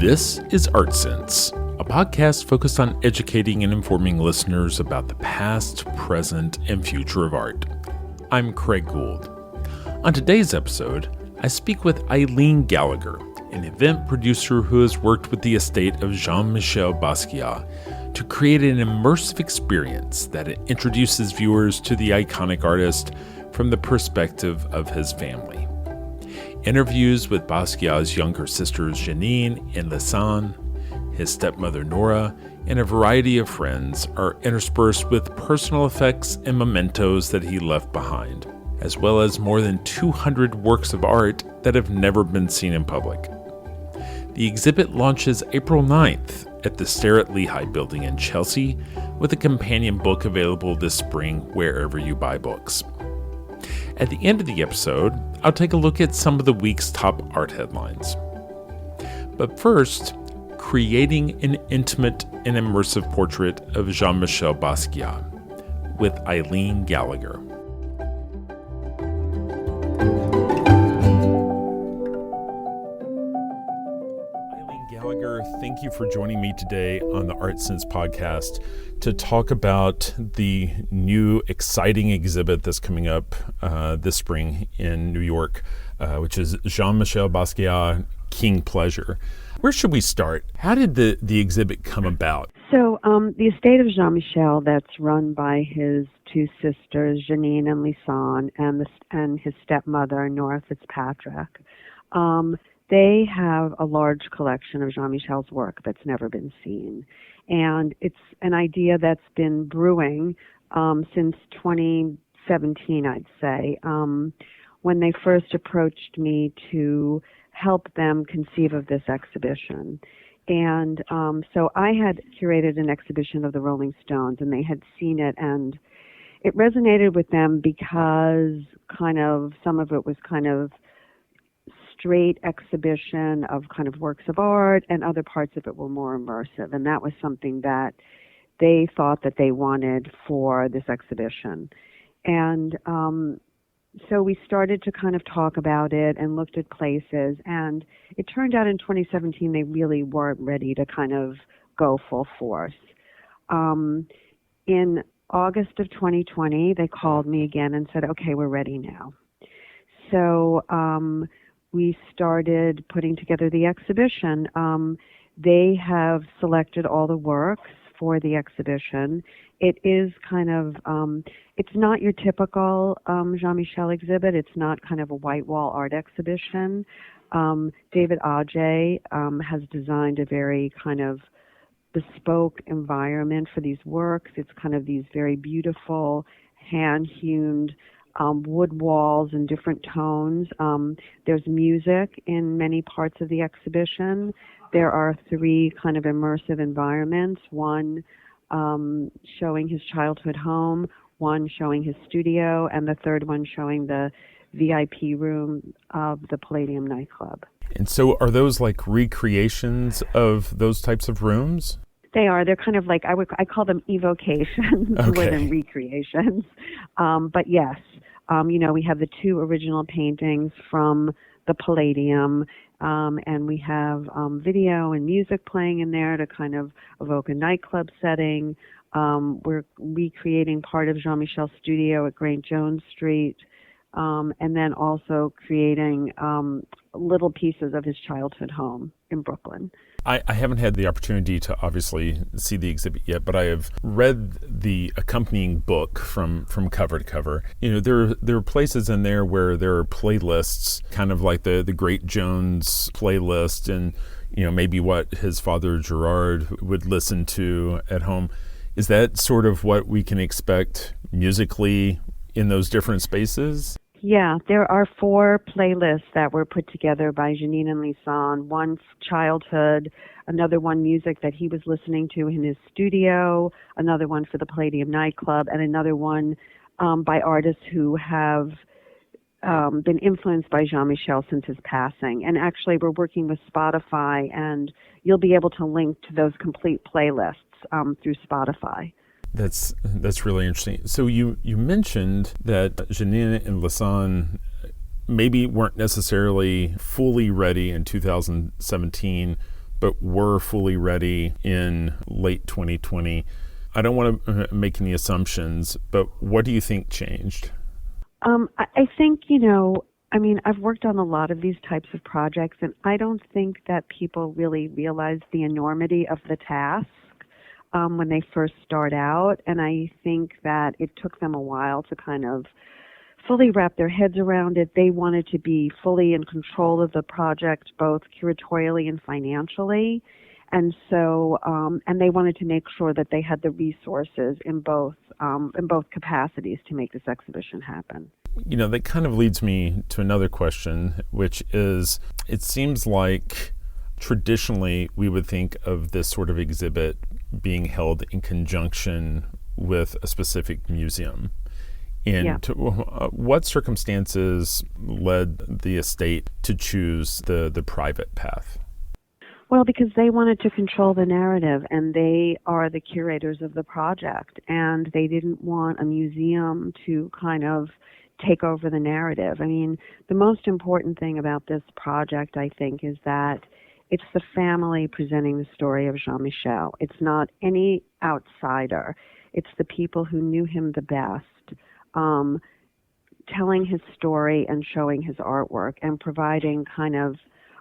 This is Art Sense, a podcast focused on educating and informing listeners about the past, present, and future of art. I'm Craig Gould. On today's episode, I speak with Eileen Gallagher, an event producer who has worked with the estate of Jean-Michel Basquiat to create an immersive experience that introduces viewers to the iconic artist from the perspective of his family. Interviews with Basquiat's younger sisters Jeanine and Lisane, his stepmother Nora, and a variety of friends are interspersed with personal effects and mementos that he left behind, as well as more than 200 works of art that have never been seen in public. The exhibit launches April 9th at the Starrett-Lehigh Building in Chelsea, with a companion book available this spring wherever you buy books. At the end of the episode, I'll take a look at some of the week's top art headlines. But first, creating an intimate and immersive portrait of Jean-Michel Basquiat with Eileen Gallagher. Eileen Gallagher, thank you for joining me today on the Art Sense podcast to talk about the new exciting exhibit that's coming up this spring in New York, which is Jean-Michel Basquiat, King Pleasure. Where should we start? How did the exhibit come about? So the estate of Jean-Michel, that's run by his two sisters, Jeanine and Lisane, and his stepmother, Nora Fitzpatrick, they have a large collection of Jean-Michel's work that's never been seen. And it's an idea that's been brewing since 2017, I'd say, when they first approached me to help them conceive of this exhibition. And so I had curated an exhibition of the Rolling Stones, and they had seen it, and it resonated with them because some of it was kind of straight exhibition of kind of works of art, and other parts of it were more immersive. And that was something that they thought that they wanted for this exhibition. And so we started to kind of talk about it and looked at places, and it turned out in 2017 they really weren't ready to kind of go full force. In August of 2020, they called me again and said, okay, we're ready now. So we started putting together the exhibition. They have selected all the works for the exhibition. It is kind of, it's not your typical Jean-Michel exhibit. It's not kind of a white wall art exhibition. David Adjaye has designed a very kind of bespoke environment for these works. It's kind of these very beautiful, hand-hewn wood walls in different tones. There's music in many parts of the exhibition. There are 3 kind of immersive environments, one showing his childhood home, one showing his studio, and the third one showing the VIP room of the Palladium nightclub. And so are those like recreations of those types of rooms? They are. They're kind of like, I call them evocations more than recreations. But yes, we have the 2 original paintings from the Palladium, and we have video and music playing in there to kind of evoke a nightclub setting. We're recreating part of Jean-Michel's studio at Great Jones Street, and then also creating little pieces of his childhood home in Brooklyn. I haven't had the opportunity to obviously see the exhibit yet, but I have read the accompanying book from cover to cover. There are places in there where there are playlists, kind of like the Great Jones playlist, and maybe what his father Gerard would listen to at home. Is that sort of what we can expect musically in those different spaces? Yeah, there are 4 playlists that were put together by Jeanine and Lisane. One childhood, another one music that he was listening to in his studio, another one for the Palladium nightclub, and another one by artists who have been influenced by Jean-Michel since his passing. And actually, we're working with Spotify, and you'll be able to link to those complete playlists through Spotify. That's really interesting. So you mentioned that Jeanine and Lisane maybe weren't necessarily fully ready in 2017 but were fully ready in late 2020. I don't want to make any assumptions, but what do you think changed? I think, I've worked on a lot of these types of projects, and I don't think that people really realize the enormity of the task when they first start out. And I think that it took them a while to kind of fully wrap their heads around it. They wanted to be fully in control of the project, both curatorially and financially. And so, and they wanted to make sure that they had the resources in both capacities to make this exhibition happen. That kind of leads me to another question, which is, it seems like traditionally we would think of this sort of exhibit being held in conjunction with a specific museum. And what circumstances led the estate to choose the private path? Well, because they wanted to control the narrative, and they are the curators of the project, and they didn't want a museum to kind of take over the narrative. I mean, the most important thing about this project, I think, is that it's the family presenting the story of Jean-Michel. It's not any outsider. It's the people who knew him the best, telling his story and showing his artwork and providing kind of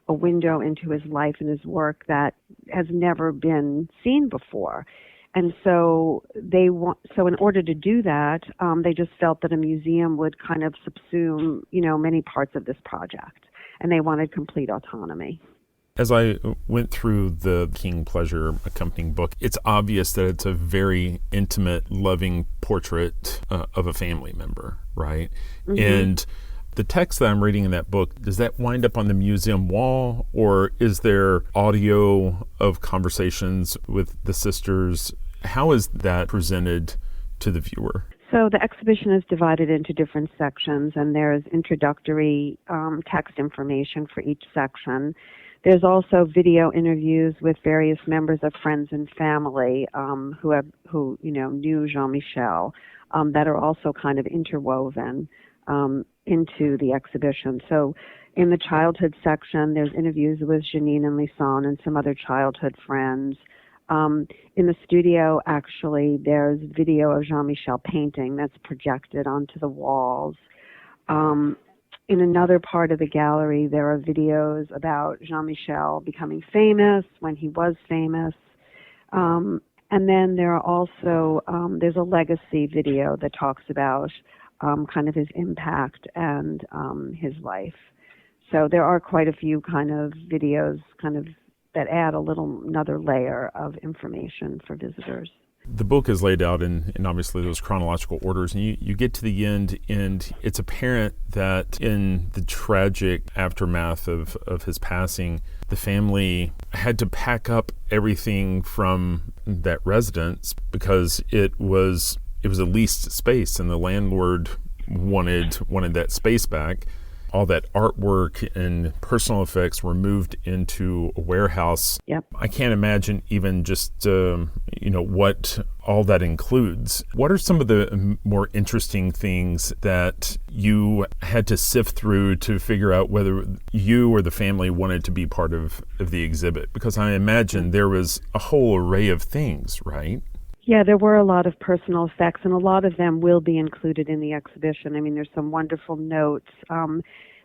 a window into his life and his work that has never been seen before. And so so in order to do that, they just felt that a museum would kind of subsume, many parts of this project, and they wanted complete autonomy. As I went through the King Pleasure accompanying book, it's obvious that it's a very intimate, loving portrait of a family member, right? Mm-hmm. And the text that I'm reading in that book, does that wind up on the museum wall, or is there audio of conversations with the sisters? How is that presented to the viewer? So the exhibition is divided into different sections, and there's introductory text information for each section. There's also video interviews with various members of friends and family who knew Jean-Michel that are also kind of interwoven into the exhibition. So in the childhood section, there's interviews with Jeanine and Lisane and some other childhood friends. In the studio, actually, there's video of Jean-Michel painting that's projected onto the walls. In another part of the gallery, there are videos about Jean-Michel becoming famous, when he was famous. And then there are also, there's a legacy video that talks about kind of his impact and his life. So there are quite a few kind of videos that add another layer of information for visitors. The book is laid out in obviously those chronological orders, and you get to the end, and it's apparent that in the tragic aftermath of his passing, the family had to pack up everything from that residence because it was a leased space, and the landlord wanted that space back. All that artwork and personal effects were moved into a warehouse. Yep. I can't imagine even just what all that includes. What are some of the more interesting things that you had to sift through to figure out whether you or the family wanted to be part of the exhibit? Because I imagine there was a whole array of things, right? Yeah, there were a lot of personal effects, and a lot of them will be included in the exhibition. I mean, there's some wonderful notes.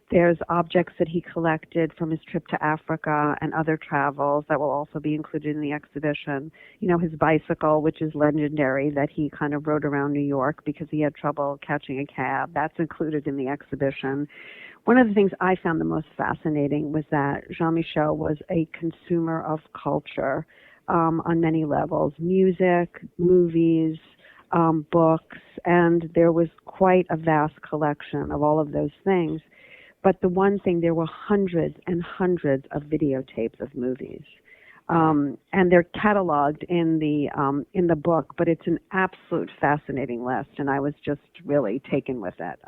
There's objects that he collected from his trip to Africa and other travels that will also be included in the exhibition. His bicycle, which is legendary, that he kind of rode around New York because he had trouble catching a cab. That's included in the exhibition. One of the things I found the most fascinating was that Jean-Michel was a consumer of culture. On many levels, music, movies, books, and there was quite a vast collection of all of those things. But the one thing, there were hundreds and hundreds of videotapes of movies. And they're cataloged in the book, but it's an absolute fascinating list, and I was just really taken with it.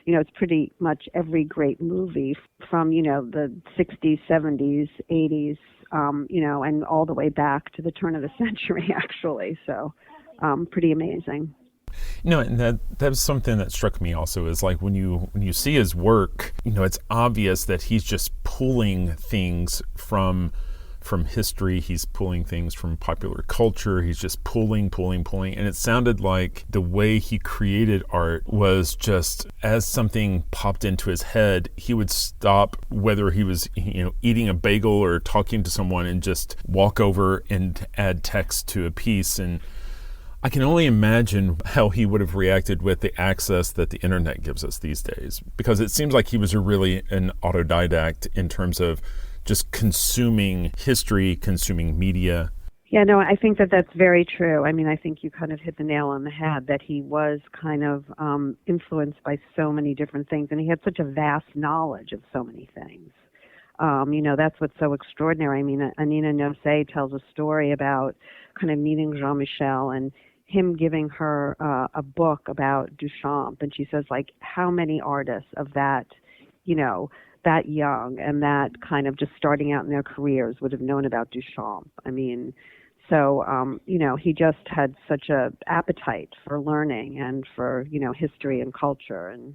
It's pretty much every great movie from, the 60s, 70s, 80s, and all the way back to the turn of the century, actually. So pretty amazing. And that was something that struck me also, is like when you see his work, it's obvious that he's just pulling things from from history. He's pulling things from popular culture. He's just pulling. And it sounded like the way he created art was just as something popped into his head, he would stop, whether he was, eating a bagel or talking to someone, and just walk over and add text to a piece. And I can only imagine how he would have reacted with the access that the internet gives us these days, because it seems like he was really an autodidact in terms of just consuming history, consuming media. Yeah, no, I think that that's very true. I mean, I think you kind of hit the nail on the head, that he was kind of influenced by so many different things, and he had such a vast knowledge of so many things. That's what's so extraordinary. I mean, Anina Nosé tells a story about kind of meeting Jean-Michel and him giving her a book about Duchamp, and she says, like, how many artists of that, that young and that kind of just starting out in their careers would have known about Duchamp? I mean, so, he just had such a appetite for learning and for, history and culture. And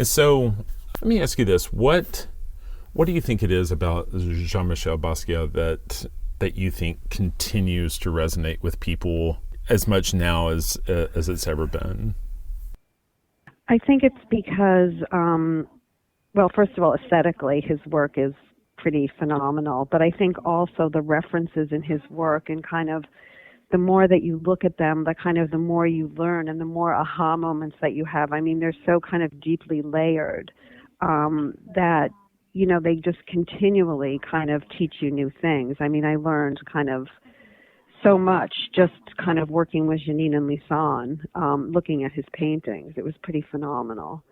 so let me ask you this. What do you think it is about Jean-Michel Basquiat that you think continues to resonate with people as much now as it's ever been? I think it's because, first of all, aesthetically, his work is pretty phenomenal. But I think also the references in his work, and kind of the more that you look at them, the more you learn, and the more aha moments that you have. I mean, they're so kind of deeply layered that, they just continually kind of teach you new things. I mean, I learned kind of so much just kind of working with Jeanine and Lisane, looking at his paintings. It was pretty phenomenal.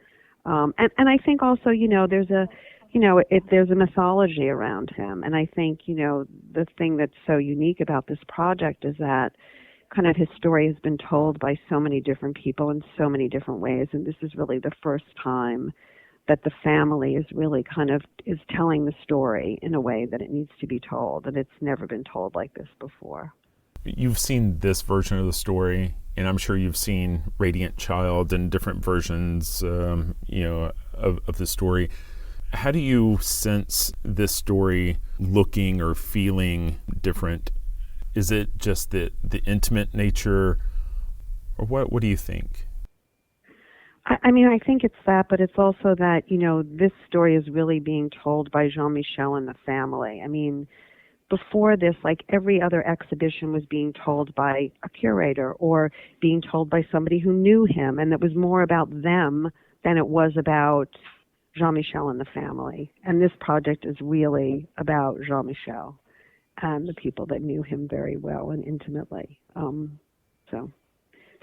And I think also, there's a mythology around him. And I think, the thing that's so unique about this project is that kind of his story has been told by so many different people in so many different ways. And this is really the first time that the family is really is telling the story in a way that it needs to be told. And it's never been told like this before. You've seen this version of the story, and I'm sure you've seen Radiant Child and different versions, of the story. How do you sense this story looking or feeling different? Is it just the intimate nature, or what do you think? I mean, I think it's that, but it's also that, this story is really being told by Jean-Michel and the family. I mean, before this, like every other exhibition was being told by a curator or being told by somebody who knew him, and it was more about them than it was about Jean-Michel and the family. And this project is really about Jean-Michel and the people that knew him very well and intimately. So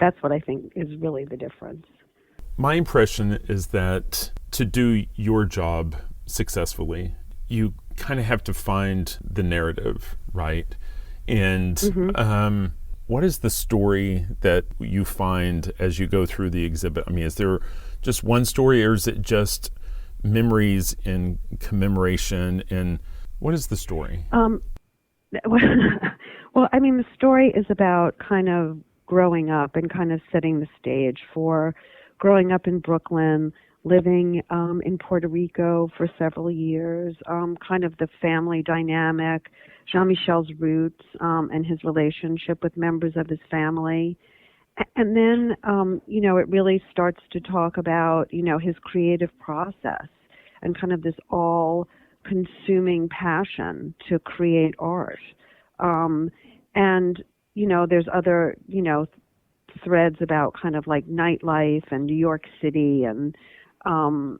that's what I think is really the difference. My impression is that to do your job successfully, you kind of have to find the narrative, right? And what is the story that you find as you go through the exhibit? I mean, is there just one story, or is it just memories and commemoration? And what is the story? Well, I mean, the story is about kind of growing up and kind of setting the stage for growing up in Brooklyn, living in Puerto Rico for several years, kind of the family dynamic, Jean-Michel's roots, and his relationship with members of his family. And then, it really starts to talk about, his creative process and kind of this all-consuming passion to create art. And, there's other, threads about kind of like nightlife and New York City and, kind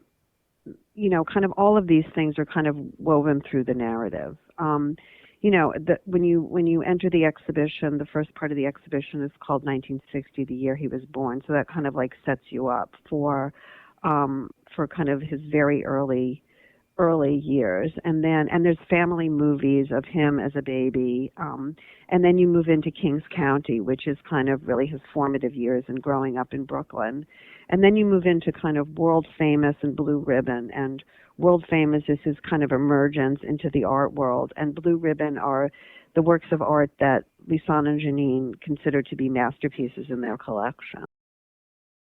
of all of these things are kind of woven through the narrative. When you enter the exhibition, the first part of the exhibition is called 1960, the year he was born. So that kind of like sets you up for kind of his very early years. And there's family movies of him as a baby. And then you move into Kings County, which is kind of really his formative years and growing up in Brooklyn. And then you move into kind of World Famous and Blue Ribbon. And World Famous is his kind of emergence into the art world. And Blue Ribbon are the works of art that Lisane and Jeanine consider to be masterpieces in their collection.